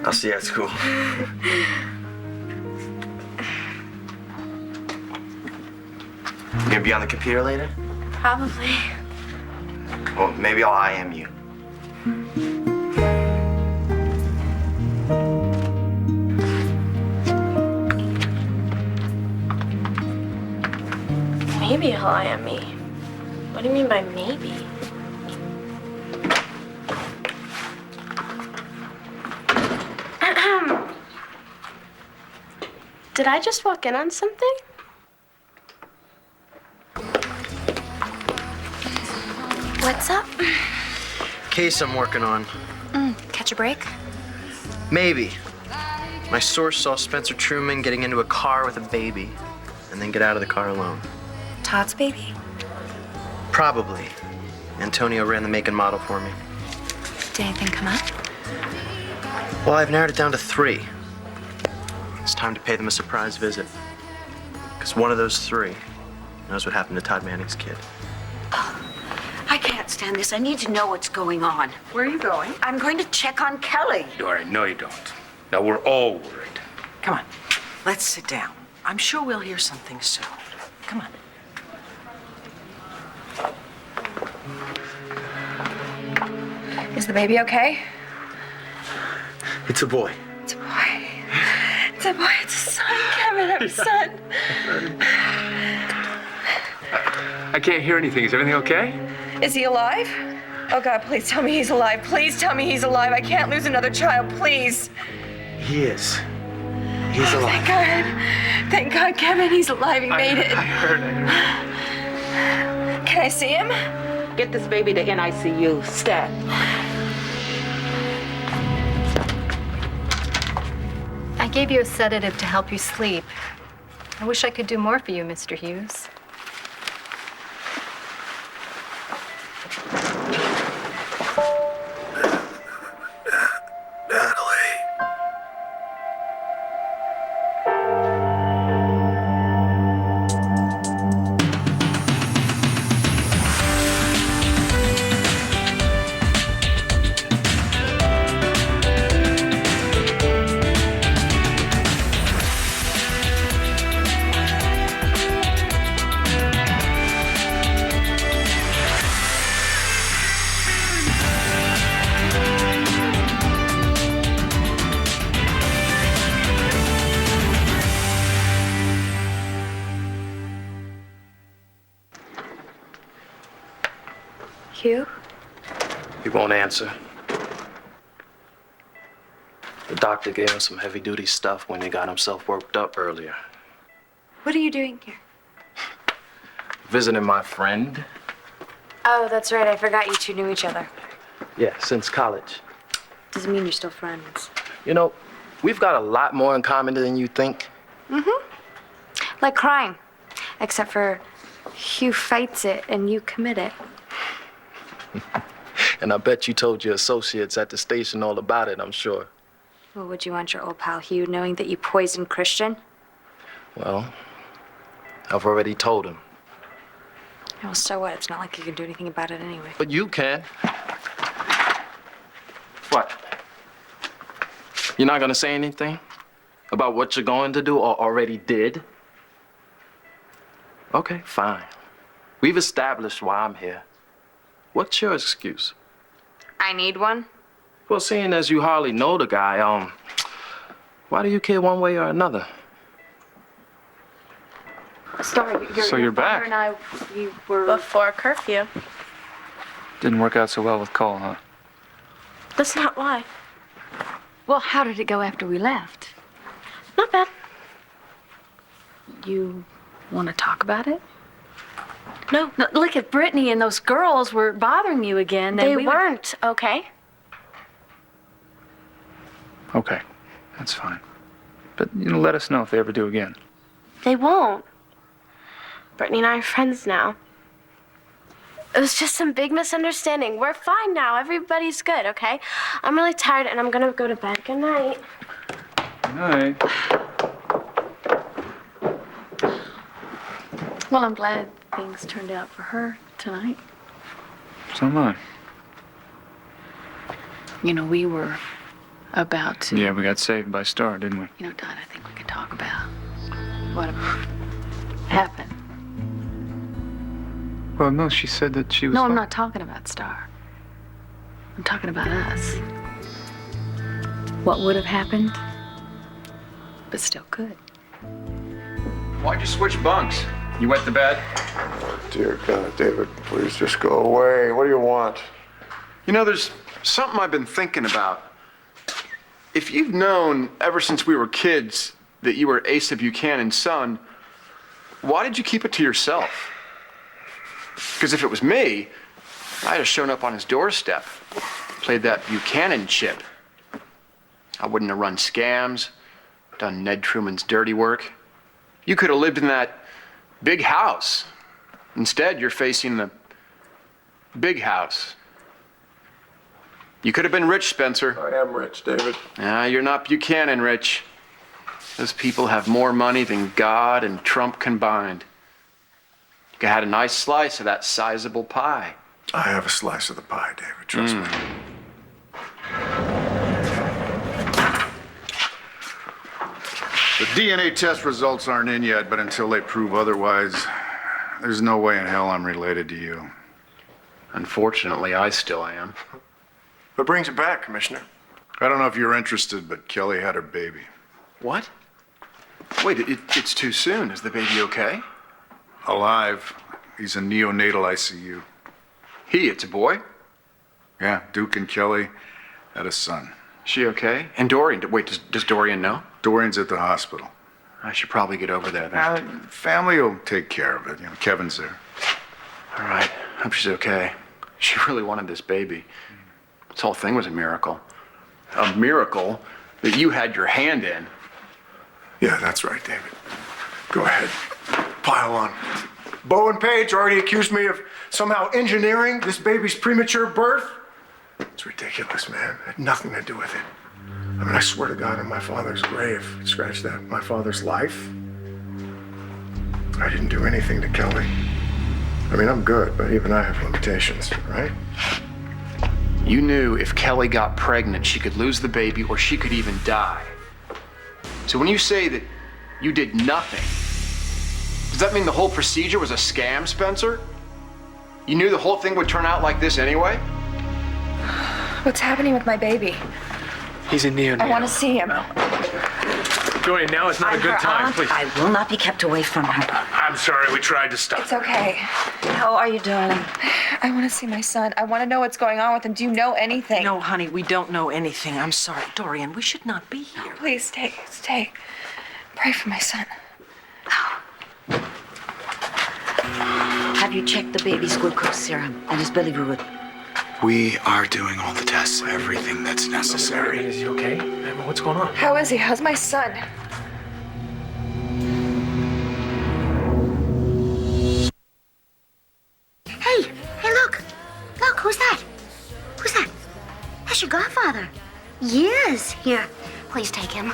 I'll see you at school. You gonna be on the computer later? Probably. Well, maybe I'll IM you. Maybe he'll IM me. What do you mean by maybe? Did I just walk in on something? What's up? Case I'm working on. Catch a break? Maybe. My source saw Spencer Truman getting into a car with a baby and then get out of the car alone. Todd's baby? Probably. Antonio ran the make and model for me. Did anything come up? Well, I've narrowed it down to 3. It's time to pay them a surprise visit. Because one of those 3 knows what happened to Todd Manning's kid. I can't stand this. I need to know what's going on. Where are you going? I'm going to check on Kelly. Dora, no you don't. Now we're all worried. Come on, let's sit down. I'm sure we'll hear something soon. Come on. Is the baby okay? It's a boy. It's a boy. It's a boy. It's a son, Kevin. I'm a son. I can't hear anything. Is everything okay? Is he alive? Oh, God, please tell me he's alive. Please tell me he's alive. I can't lose another child, please. He is. He's alive. Thank God. Thank God, Kevin, he's alive. He made it. I heard. Can I see him? Get this baby to NICU. Stat. I gave you a sedative to help you sleep. I wish I could do more for you, Mr. Hughes. Hugh? He won't answer. The doctor gave him some heavy-duty stuff when he got himself worked up earlier. What are you doing here? Visiting my friend. Oh, that's right. I forgot you 2 knew each other. Yeah, since college. Doesn't mean you're still friends. You know, we've got a lot more in common than you think. Like crime. Except for Hugh fights it and you commit it. And I bet you told your associates at the station all about it, I'm sure. Well, would you want your old pal Hugh knowing that you poisoned Christian? Well, I've already told him. Well, so what? It's not like you can do anything about it anyway. But you can. What? You're not gonna say anything about what you're going to do or already did? Okay, fine. We've established why I'm here. What's your excuse? I need one? Well, seeing as you hardly know the guy, why do you care one way or another? Sorry, So you're back. and I, you were... Before curfew. Didn't work out so well with Cole, huh? That's not why. Well, how did it go after we left? Not bad. You want to talk about it? No. No, look at Brittany and those girls were bothering you again. They we weren't, okay? Okay, that's fine. But, let us know if they ever do again. They won't. Brittany and I are friends now. It was just some big misunderstanding. We're fine now. Everybody's good, okay? I'm really tired and I'm gonna go to bed. Good night. Good night. Well, I'm glad things turned out for her tonight. So am I. You know, we were about to... Yeah, we got saved by Star, didn't we? You know, Todd, I think we could talk about what happened. Well, no, she said that she was... No, I'm not talking about Star. I'm talking about us. What would have happened, but still could. Why'd you switch bunks? You wet the bed? Dear God, David, please just go away. What do you want? You know, there's something I've been thinking about. If you've known ever since we were kids that you were Asa Buchanan's son, why did you keep it to yourself? Because if it was me, I'd have shown up on his doorstep, played that Buchanan chip. I wouldn't have run scams, done Ned Truman's dirty work. You could have lived in that big house. Instead, you're facing the big house. You could have been rich, Spencer. I am rich, David. You're not Buchanan rich. Those people have more money than God and Trump combined. You could have had a nice slice of that sizable pie. I have a slice of the pie, David. Trust me. The DNA test results aren't in yet, but until they prove otherwise, there's no way in hell I'm related to you. Unfortunately, I still am. What brings it back, Commissioner? I don't know if you're interested, but Kelly had her baby. What? Wait, it's too soon. Is the baby okay? Alive. He's in neonatal ICU. It's a boy? Yeah, Duke and Kelly had a son. She okay? And Dorian, wait, does Dorian know? Dorian's at the hospital. I should probably get over there then. Family will take care of it. You know, Kevin's there. All right, hope she's okay. She really wanted this baby. This whole thing was a miracle. A miracle that you had your hand in. Yeah, that's right, David. Go ahead. Pile on. Bo and Paige already accused me of somehow engineering this baby's premature birth. It's ridiculous, man. It had nothing to do with it. I mean, I swear to God, in my father's grave, scratch that, my father's life, I didn't do anything to Kelly. I mean, I'm good, but even I have limitations, right? You knew if Kelly got pregnant, she could lose the baby or she could even die. So when you say that you did nothing, does that mean the whole procedure was a scam, Spencer? You knew the whole thing would turn out like this anyway? What's happening with my baby? He's in neonatal. I want to see him. Dorian, now is not a good time, please. I will not be kept away from her. I'm sorry, we tried to stop. It's okay. How are you, darling? I want to see my son. I want to know what's going on with him. Do you know anything? No, honey, we don't know anything. I'm sorry. Dorian, we should not be here. Please stay. Pray for my son. Have you checked the baby's glucose serum and his bilirubin? We are doing all the tests, everything that's necessary. Is he okay? What's going on? How is he? How's my son? Hey, look. Look, who's that? Who's that? That's your godfather. Yes. Here, please take him.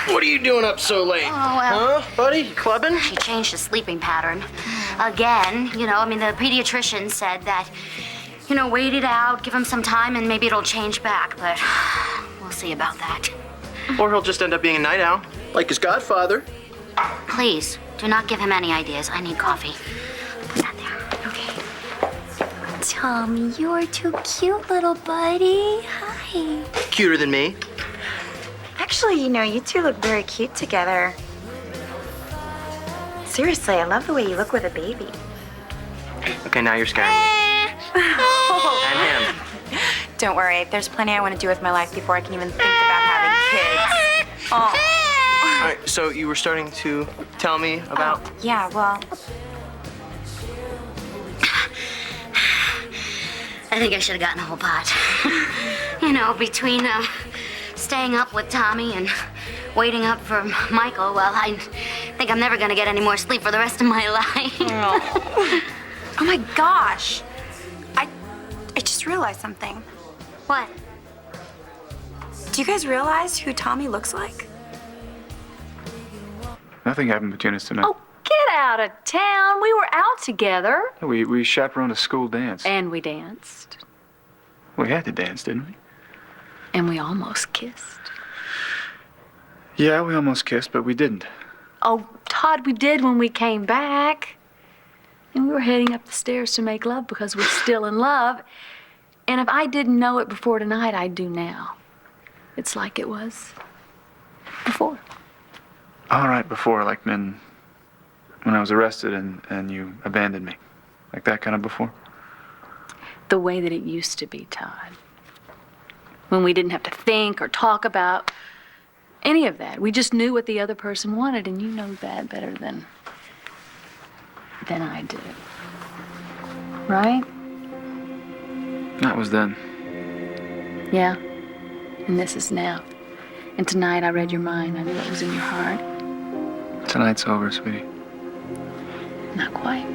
What are you doing up so late? Oh, well. Huh, buddy? Clubbing? She changed his sleeping pattern. Again, you know, I mean, the pediatrician said that, you know, wait it out, give him some time, and maybe it'll change back, but we'll see about that. Or he'll just end up being a night owl, like his godfather. Please, do not give him any ideas. I need coffee. Put that there. Okay. Tommy, you are too cute, little buddy. Hi. Cuter than me. Actually, you know, you two look very cute together. Seriously, I love the way you look with a baby. Okay, now you're scaring me. And him. Don't worry, there's plenty I want to do with my life before I can even think about having kids. Oh. All right, so you were starting to tell me about... Oh, yeah, well... I think I should have gotten a whole pot. You know, between staying up with Tommy and waiting up for Michael, well, I think I'm never gonna get any more sleep for the rest of my life. Oh my gosh. I just realized something. What? Do you guys realize who Tommy looks like? Nothing happened between us tonight. Oh, Get out of town. We were out together. We chaperoned a school dance. And we danced. We had to dance, didn't we? And we almost kissed. Yeah, we almost kissed, but we didn't. Oh, Todd, we did when we came back. And we were heading up the stairs to make love because we're still in love. And if I didn't know it before tonight, I'd do now. It's like it was before. All right, before, like when I was arrested and you abandoned me. Like that kind of before? The way that it used to be, Todd. When we didn't have to think or talk about any of that. We just knew what the other person wanted, and you know that better than I do. Right? That was then. Yeah. And this is now. And tonight I read your mind. I knew what was in your heart. Tonight's over, sweetie. Not quite.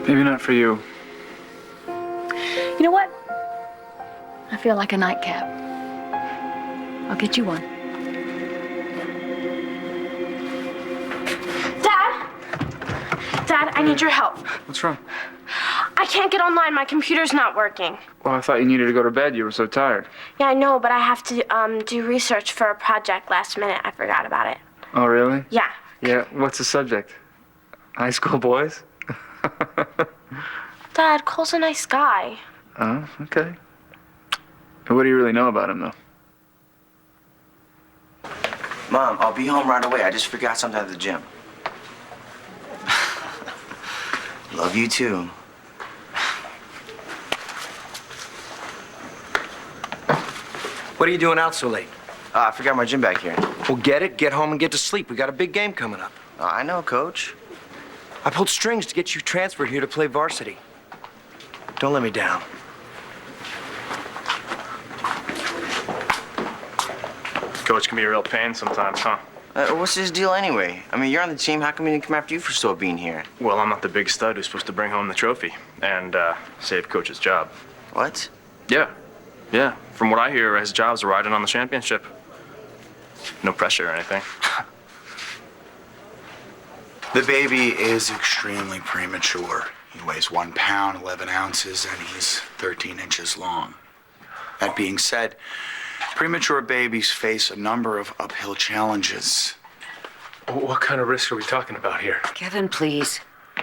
Maybe not for you. You know what? I feel like a nightcap. I'll get you one. Dad, I need your help. What's wrong? I can't get online. My computer's not working. Well, I thought you needed to go to bed. You were so tired. Yeah, I know, but I have to do research for a project last minute. I forgot about it. Oh, really? Yeah. Yeah, what's the subject? High school boys? Dad, Cole's a nice guy. Oh, okay. What do you really know about him, though? Mom, I'll be home right away. I just forgot something at the gym. Love you too. What are you doing out so late? I forgot my gym bag here. Well, get it, get home, and get to sleep. We got a big game coming up. I know, Coach. I pulled strings to get you transferred here to play varsity. Don't let me down. Coach can be a real pain sometimes, huh? What's his deal anyway? I mean, you're on the team. How come he didn't come after you for still being here? Well, I'm not the big stud who's supposed to bring home the trophy and save Coach's job. What? Yeah. Yeah. From what I hear, his job's riding on the championship. No pressure or anything. The baby is extremely premature. He weighs 1 pound, 11 ounces, and he's 13 inches long. That being said, premature babies face a number of uphill challenges. What kind of risk are we talking about here? Kevin, please.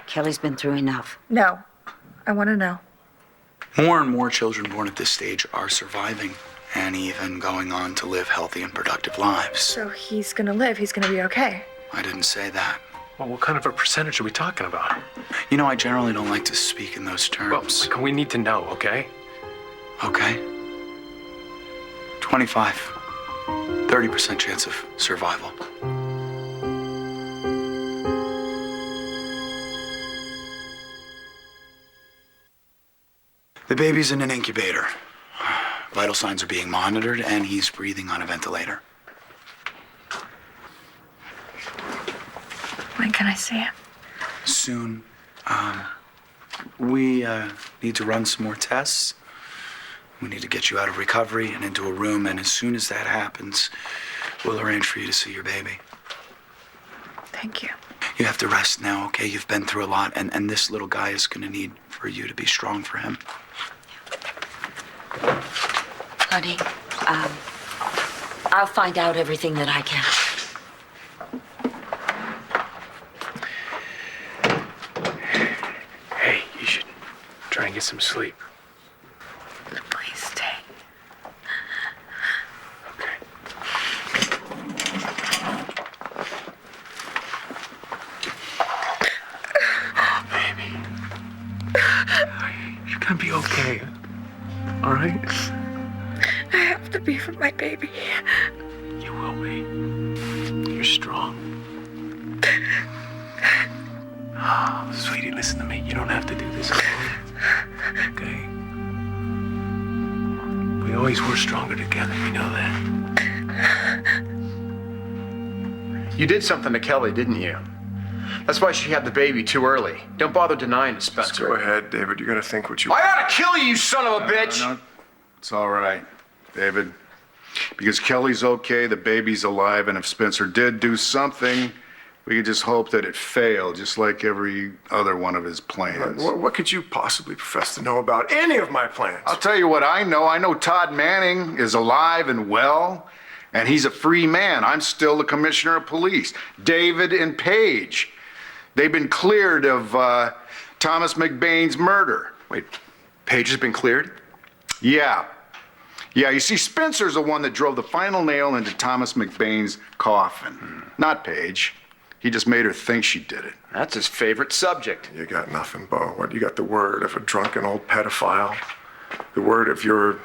Kelly's been through enough. No. I want to know. More and more children born at this stage are surviving and even going on to live healthy and productive lives. So he's gonna live. He's gonna be okay. I didn't say that. Well, what kind of a percentage are we talking about? You know, I generally don't like to speak in those terms. Well, we need to know, okay? Okay. 25. 30% chance of survival. The baby's in an incubator. Vital signs are being monitored, and he's breathing on a ventilator. When can I see him? Soon. We need to run some more tests. We need to get you out of recovery and into a room, and as soon as that happens, we'll arrange for you to see your baby. Thank you. You have to rest now, okay? You've been through a lot, and this little guy is gonna need for you to be strong for him. Honey, I'll find out everything that I can. Hey, you should try and get some sleep. Please stay. Oh, baby. You're gonna be okay. All right? I have to be for my baby. You will be. You're strong. Oh, sweetie, listen to me. You don't have to do this alone. Okay? We always were stronger together. You know that. You did something to Kelly, didn't you? That's why she had the baby too early. Don't bother denying it, Spencer. Just go ahead, David. You gotta think what you... I ought to kill you, son of a bitch! No, it's all right, David. Because Kelly's okay, the baby's alive, and if Spencer did do something, We could just hope that it failed, just like every other one of his plans. What could you possibly profess to know about any of my plans? I'll tell you what I know. I know Todd Manning is alive and well, and he's a free man. I'm still the commissioner of police. David and Paige, they've been cleared of Thomas McBain's murder. Wait, Paige has been cleared? Yeah. Yeah, you see, Spencer's the one that drove the final nail into Thomas McBain's coffin, not Paige. He just made her think she did it. That's his favorite subject. You got nothing, Bo. What, you got the word of a drunken old pedophile? The word of your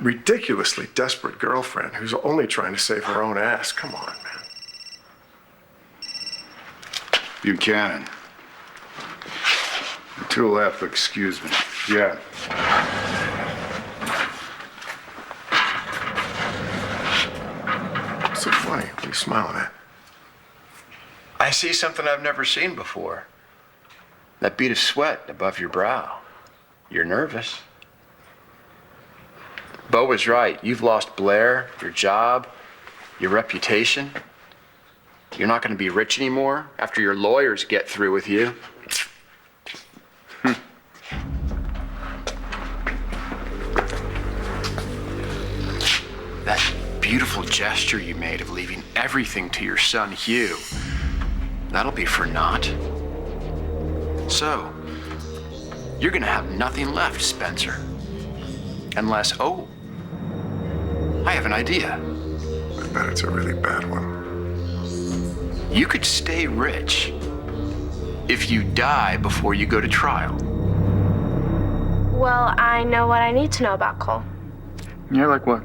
ridiculously desperate girlfriend who's only trying to save her own ass. Come on, man. Buchanan. To the left, excuse me. Yeah. What's so funny? What are you smiling at? I see something I've never seen before. That bead of sweat above your brow. You're nervous. Bo was right. You've lost Blair, your job, your reputation. You're not going to be rich anymore after your lawyers get through with you. That beautiful gesture you made of leaving everything to your son, Hugh, that'll be for naught. So, you're gonna have nothing left, Spencer. Unless, oh, I have an idea. I bet it's a really bad one. You could stay rich if you die before you go to trial. Well, I know what I need to know about Cole. Yeah, like what?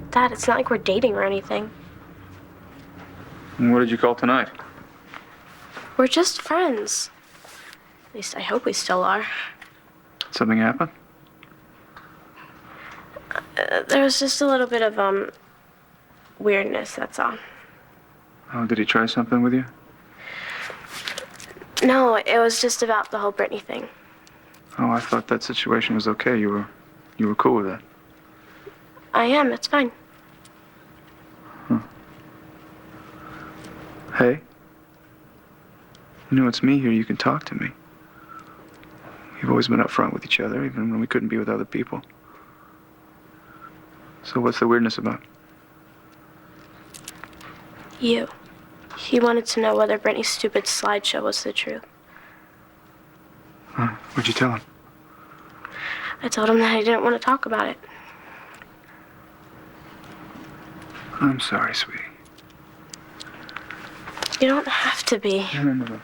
Dad, it's not like we're dating or anything. And what did you call tonight? We're just friends. At least I hope we still are. Something happened? There was just a little bit of, weirdness, that's all. Oh, did he try something with you? No, it was just about the whole Brittany thing. Oh, I thought that situation was okay. You were cool with that. I am, it's fine. Hey, you know it's me here. You can talk to me. We've always been upfront with each other, even when we couldn't be with other people. So what's the weirdness about? You. He wanted to know whether Brittany's stupid slideshow was the truth. What'd you tell him? I told him that I didn't want to talk about it. I'm sorry, sweetie. You don't have to be. No.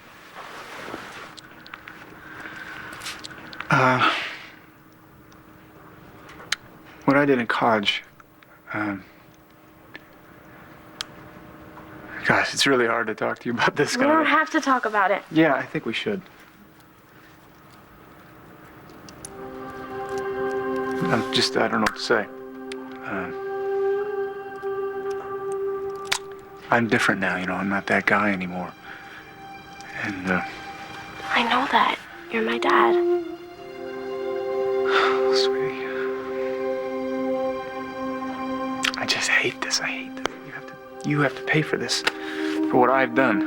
What I did in college, gosh, it's really hard to talk to you about this We kind don't of... have to talk about it. Yeah, I think we should. I don't know what to say. I'm different now, I'm not that guy anymore. And, I know that. You're my dad. Sweetie. I just hate this. I hate this. You have to pay for this. For what I've done.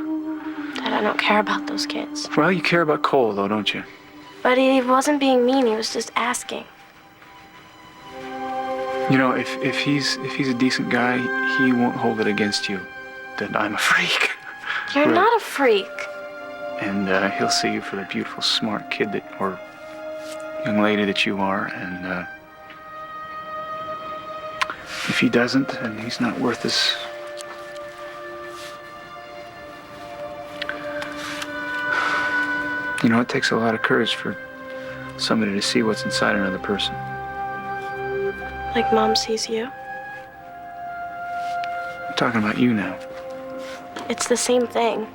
Dad, I don't care about those kids. Well, you care about Cole, though, don't you? But he wasn't being mean. He was just asking. If he's a decent guy, he won't hold it against you that I'm a freak. You're Right. not a freak. And he'll see you for the beautiful, smart kid or young lady that you are. And if he doesn't, then he's not worth this. It takes a lot of courage for somebody to see what's inside another person. Like Mom sees you. I'm talking about you now. It's the same thing.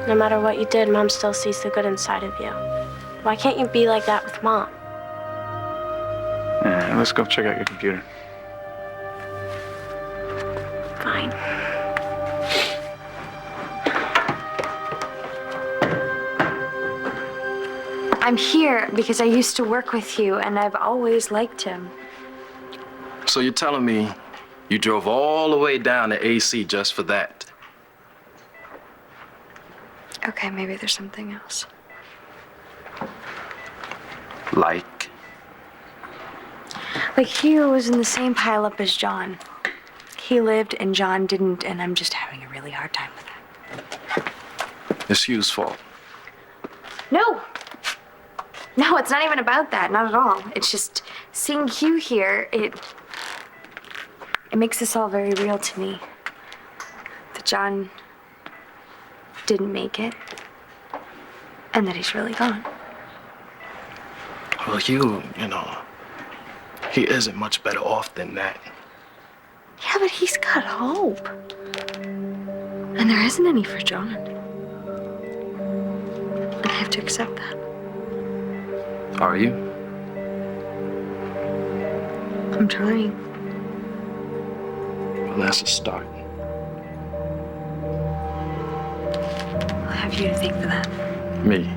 No matter what you did, Mom still sees the good inside of you. Why can't you be like that with Mom? All right, let's go check out your computer. Fine. I'm here because I used to work with you, and I've always liked him. So you're telling me you drove all the way down to AC just for that? Okay, maybe there's something else. Like? Like Hugh was in the same pileup as John. He lived and John didn't, and I'm just having a really hard time with that. It's Hugh's fault. No! No, it's not even about that, not at all. It's just seeing Hugh here, it makes this all very real to me. That John didn't make it, and that he's really gone. Well, Hugh, you know, he isn't much better off than that. Yeah, but he's got hope. And there isn't any for John. And I have to accept that. Are you? I'm trying. Well, that's a start. I'll have you to thank for that. Me.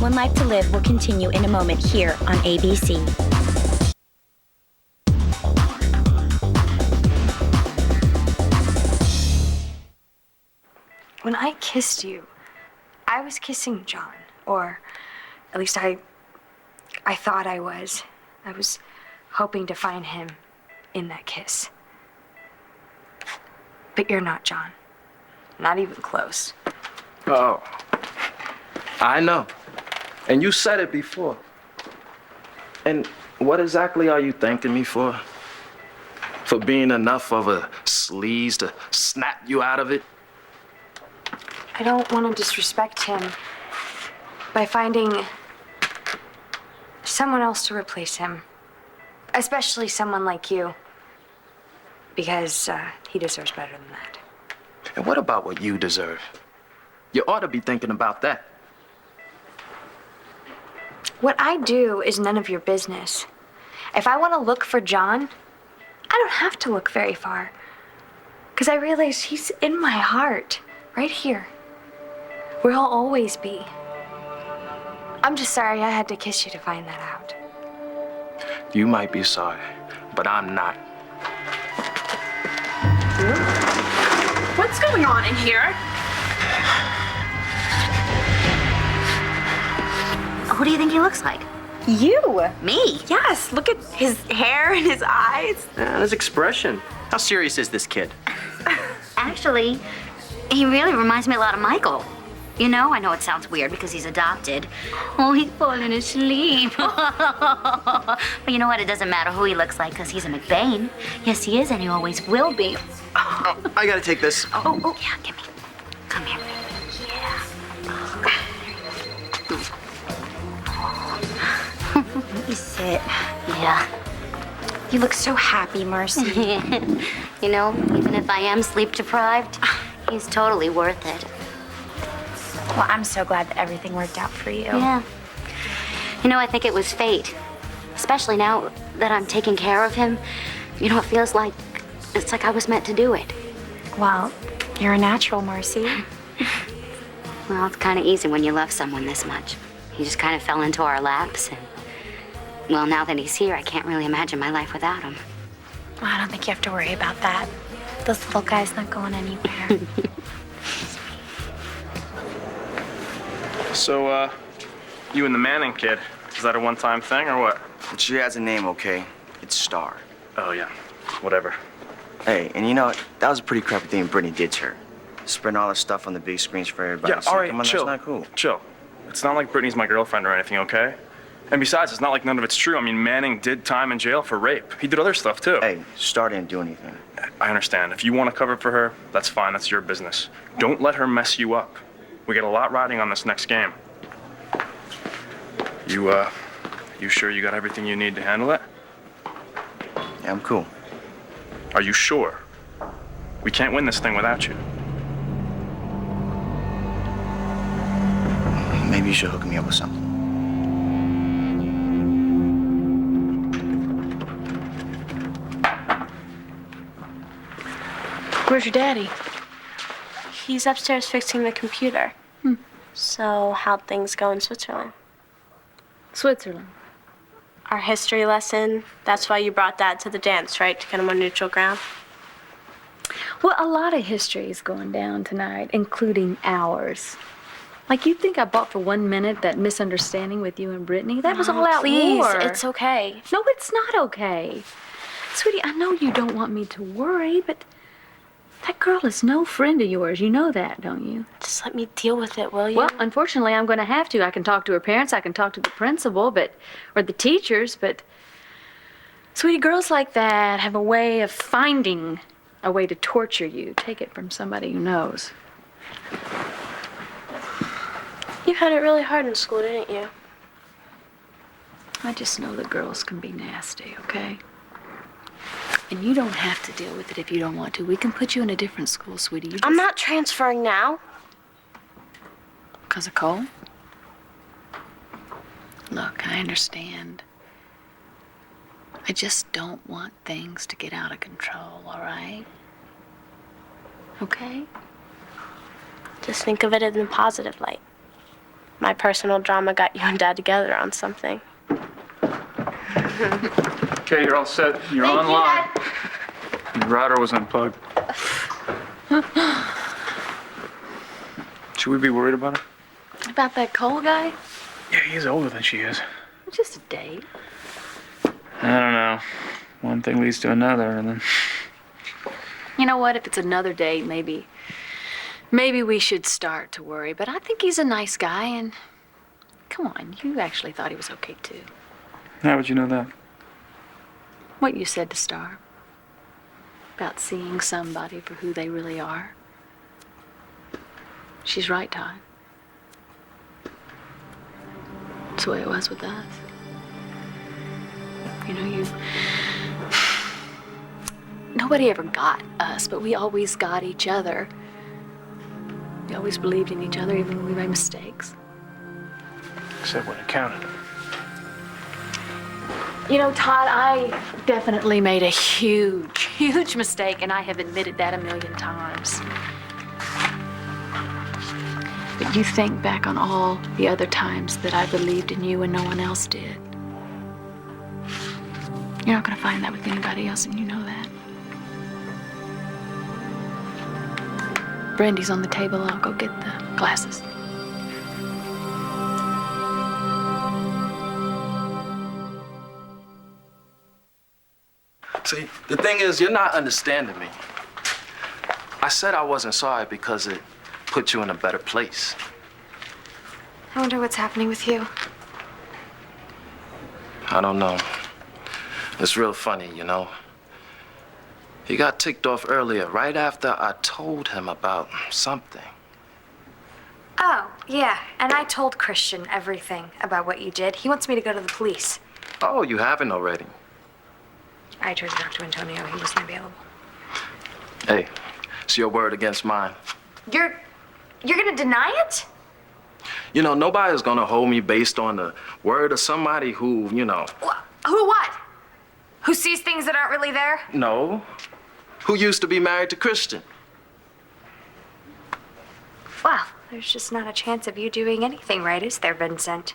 One Life to Live will continue in a moment here on ABC. When I kissed you, I was kissing John, or at least I thought I was. I was hoping to find him in that kiss. But you're not John. Not even close. Oh. I know. And you said it before. And what exactly are you thanking me for? For being enough of a sleaze to snap you out of it? I don't want to disrespect him by finding someone else to replace him. Especially someone like you. Because he deserves better than that. And what about what you deserve? You ought to be thinking about that. What I do is none of your business. If I want to look for John, I don't have to look very far. Because I realize he's in my heart, right here. Where he'll always be. I'm just sorry I had to kiss you to find that out. You might be sorry, but I'm not. What's going on in here? Who do you think he looks like? You. Me? Yes, look at his hair and his eyes. And his expression. How serious is this kid? Actually, he really reminds me a lot of Michael. You know, I know it sounds weird because he's adopted. Oh, he's falling asleep. But you know what? It doesn't matter who he looks like because he's a McBain. Yes, he is, and he always will be. Oh, I gotta take this. Oh, yeah, give me. Come here. Yeah. Let me sit. Yeah. You look so happy, Mercy. You know, even if I am sleep deprived, he's totally worth it. Well, I'm so glad that everything worked out for you. Yeah. You know, I think it was fate. Especially now that I'm taking care of him. You know, it feels like it's like I was meant to do it. Well, you're a natural, Marcy. Well, it's kind of easy when you love someone this much. He just kind of fell into our laps, and well, now that he's here, I can't really imagine my life without him. Well, I don't think you have to worry about that. This little guy's not going anywhere. So, you and the Manning kid, is that a one-time thing or what? She has a name, okay? It's Star. Oh, yeah. Whatever. Hey, and you know what? That was a pretty crappy thing Brittany did to her. Spreading all this stuff on the big screens for everybody. Yeah, So, all right, come on, chill. That's not cool. Chill. It's not like Brittany's my girlfriend or anything, okay? And besides, it's not like none of it's true. I mean, Manning did time in jail for rape. He did other stuff, too. Hey, Star didn't do anything. I understand. If you want to cover for her, that's fine. That's your business. Don't let her mess you up. We got a lot riding on this next game. You sure you got everything you need to handle it? Yeah, I'm cool. Are you sure? We can't win this thing without you. Maybe you should hook me up with something. Where's your daddy? He's upstairs fixing the computer. So, how'd things go in Switzerland? Switzerland. Our history lesson, that's why you brought Dad to the dance, right? To get him on neutral ground? Well, a lot of history is going down tonight, including ours. Like, you think I bought for 1 minute that misunderstanding with you and Brittany? That was all out Please, war. it's okay. No, it's not okay. Sweetie, I know you don't want me to worry, but that girl is no friend of yours. You know that, don't you? Just let me deal with it, will you? Well, unfortunately, I'm going to have to. I can talk to her parents, I can talk to the principal, or the teachers, but... Sweetie, girls like that have a way of finding a way to torture you. Take it from somebody who knows. You had it really hard in school, didn't you? I just know that girls can be nasty, okay? And you don't have to deal with it if you don't want to. We can put you in a different school, sweetie. I'm not transferring now. Because of Cole? Look, I understand. I just don't want things to get out of control, all right? Okay? Just think of it in a positive light. My personal drama got you and Dad together on something. Okay, you're all set. You're online. Your router was unplugged. Should we be worried about her? About that Cole guy? Yeah, he's older than she is. Just a date. I don't know. One thing leads to another, and then... You know what? If it's another date, maybe we should start to worry. But I think he's a nice guy, and come on, you actually thought he was okay, too. How would you know that? What you said to Star. About seeing somebody for who they really are. She's right, Todd. That's the way it was with us. You know, nobody ever got us, but we always got each other. We always believed in each other, even when we made mistakes. Except when it counted. You know, Todd, I definitely made a huge mistake, and I have admitted that 1,000,000 times. But you think back on all the other times that I believed in you and no one else did. You're not gonna find that with anybody else, and you know that. Brandy's on the table. I'll go get the glasses. See, the thing is, you're not understanding me. I said I wasn't sorry because it put you in a better place. I wonder what's happening with you. I don't know. It's real funny, you know. He got ticked off earlier, right after I told him about something. Oh, yeah. And I told Christian everything about what you did. He wants me to go to the police. Oh, you haven't already? I tried to talk to Antonio. He wasn't available. Hey, it's your word against mine. You're gonna deny it? You know, nobody's gonna hold me based on the word of somebody who, you know... Who what? Who sees things that aren't really there? No. Who used to be married to Christian. Well, there's just not a chance of you doing anything right, is there, Vincent?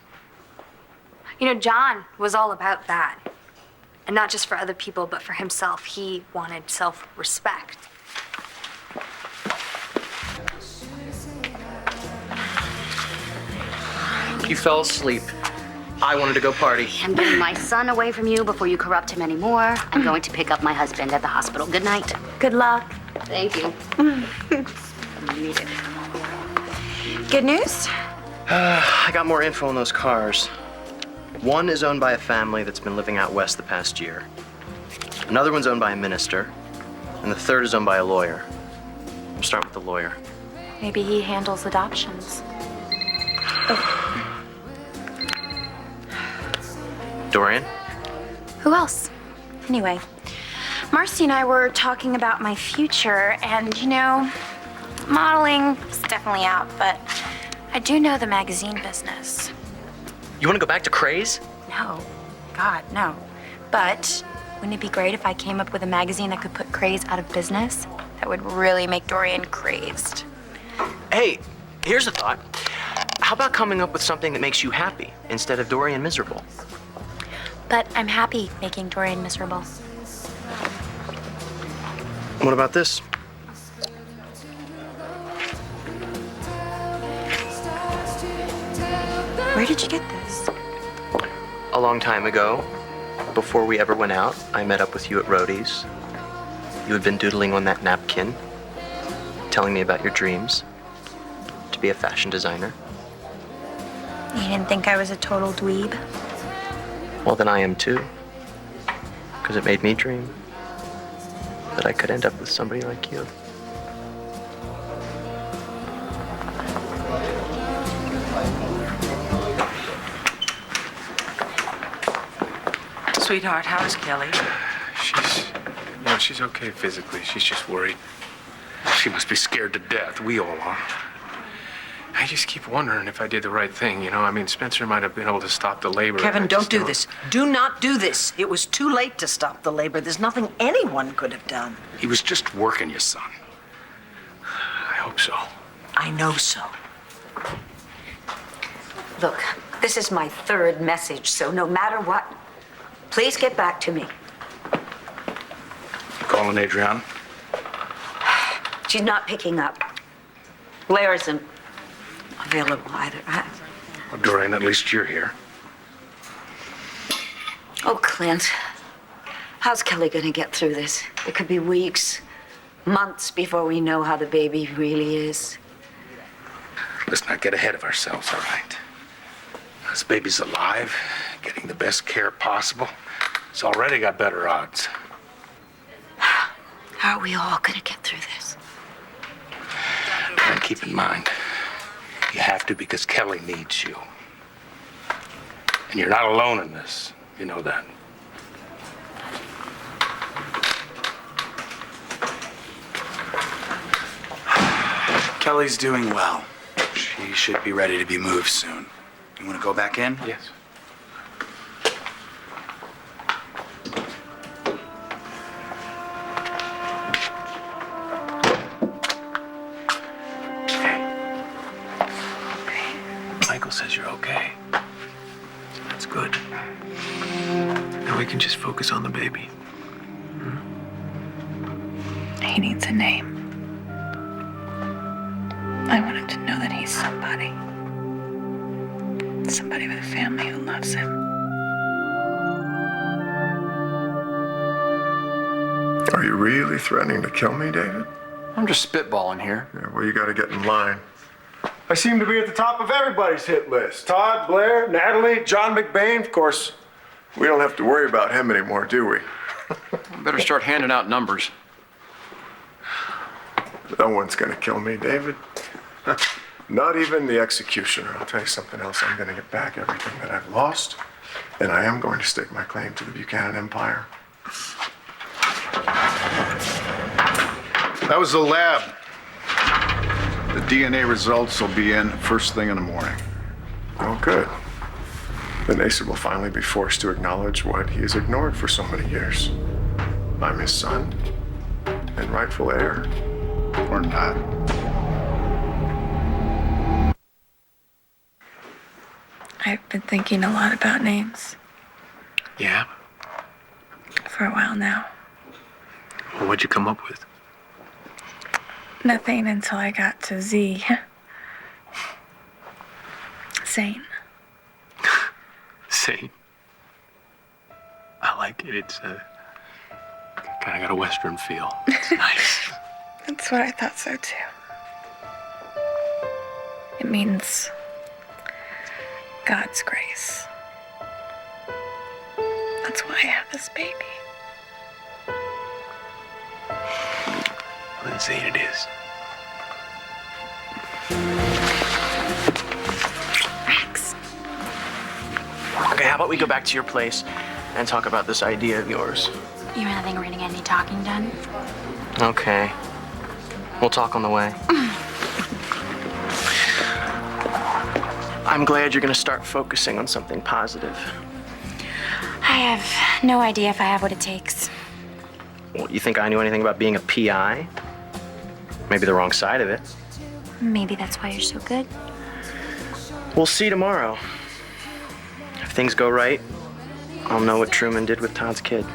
You know, John was all about that. And not just for other people, but for himself. He wanted self-respect. You fell asleep. I wanted to go party. I'm getting my son away from you before you corrupt him anymore. I'm going to pick up my husband at the hospital. Good night. Good luck. Thank you. Need it. Good news? I got more info on those cars. One is owned by a family that's been living out west the past year. Another one's owned by a minister. And the third is owned by a lawyer. We'll start with the lawyer. Maybe he handles adoptions. Dorian? Who else? Anyway, Marcy and I were talking about my future, and you know, modeling is definitely out, but I do know the magazine business. You want to go back to Craze? No. God, no. But wouldn't it be great if I came up with a magazine that could put Craze out of business? That would really make Dorian crazed. Hey, here's a thought. How about coming up with something that makes you happy instead of Dorian miserable? But I'm happy making Dorian miserable. What about this? Where did you get this? A long time ago, before we ever went out, I met up with you at Rhodey's. You had been doodling on that napkin, telling me about your dreams to be a fashion designer. You didn't think I was a total dweeb? Well, then I am too. Because it made me dream that I could end up with somebody like you. Sweetheart, how is Kelly? She's okay physically. She's just worried. She must be scared to death. We all are. I just keep wondering if I did the right thing, you know? I mean, Spencer might have been able to stop the labor. Kevin, don't do this. Do not do this. It was too late to stop the labor. There's nothing anyone could have done. He was just working you, son. I hope so. I know so. Look, this is my third message, so no matter what, please get back to me. Calling Adriana? She's not picking up. Blair isn't available either. Well, Dorian, at least you're here. Oh, Clint, how's Kelly gonna get through this? It could be weeks, months before we know how the baby really is. Let's not get ahead of ourselves, all right? This baby's alive, getting the best care possible. It's already got better odds. How are we all gonna get through this? And keep in mind, you have to because Kelly needs you. And you're not alone in this. You know that. Kelly's doing well. She should be ready to be moved soon. You want to go back in? Yes. Michael says you're okay. That's good. Now we can just focus on the baby. He needs a name. I want him to know that he's somebody. Somebody with a family who loves him. Are you really threatening to kill me, David? I'm just spitballing here. Yeah, well, you gotta get in line. I seem to be at the top of everybody's hit list. Todd, Blair, Natalie, John McBain. Of course, we don't have to worry about him anymore, do we? Better start handing out numbers. No one's gonna kill me, David. Not even the executioner. I'll tell you something else. I'm gonna get back everything that I've lost, and I am going to stake my claim to the Buchanan Empire. That was the lab. The DNA results will be in first thing in the morning. Oh, good. Then Asa will finally be forced to acknowledge what he has ignored for so many years. I'm his son, and rightful heir. Or not. I've been thinking a lot about names Yeah? for a while now. Well, what'd you come up with? Nothing until I got to Z. Sane. Same. I like it. It's kind of got a Western feel. It's nice. That's what I thought so too. It means God's grace. That's why I have this baby. Well, then Zane it is. Max. Okay, how about we go back to your place and talk about this idea of yours? You really think we're gonna get any talking done? Okay. We'll talk on the way. I'm glad you're gonna start focusing on something positive. I have no idea if I have what it takes. Well, you think I knew anything about being a PI? Maybe the wrong side of it. Maybe that's why you're so good. We'll see tomorrow. If things go right, I'll know what Truman did with Todd's kid.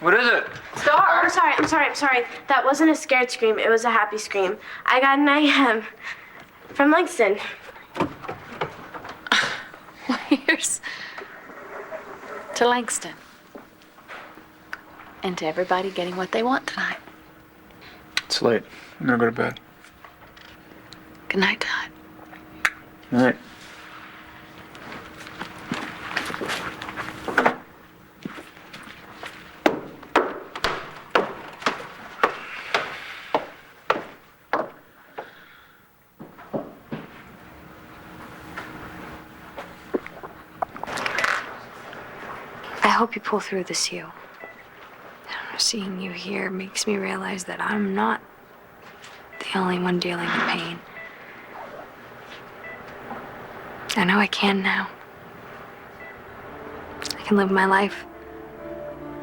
What is it? Star. I'm sorry. That wasn't a scared scream. It was a happy scream. I got an AM from Langston. Here's to Langston. And to everybody getting what they want tonight. It's late. I'm gonna go to bed. Good night, Todd. All right. I hope you pull through this, Hugh. Seeing you here makes me realize that I'm not the only one dealing with pain. I know I can now. I can live my life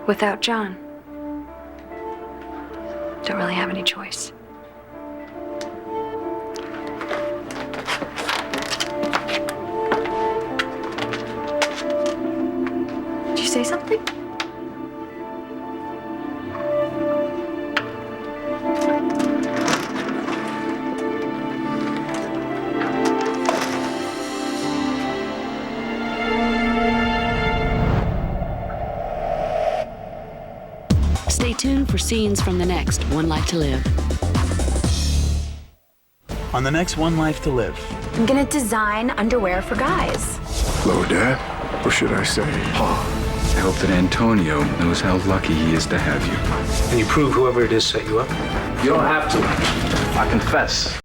without John. Don't really have any choice. Did you say something? Stay tuned for scenes from the next One Life to Live. On the next One Life to Live. I'm gonna design underwear for guys. Hello, Dad. Or should I say, Pa? I hope that Antonio knows how lucky he is to have you. Can you prove whoever it is set you up? You don't have to. I confess.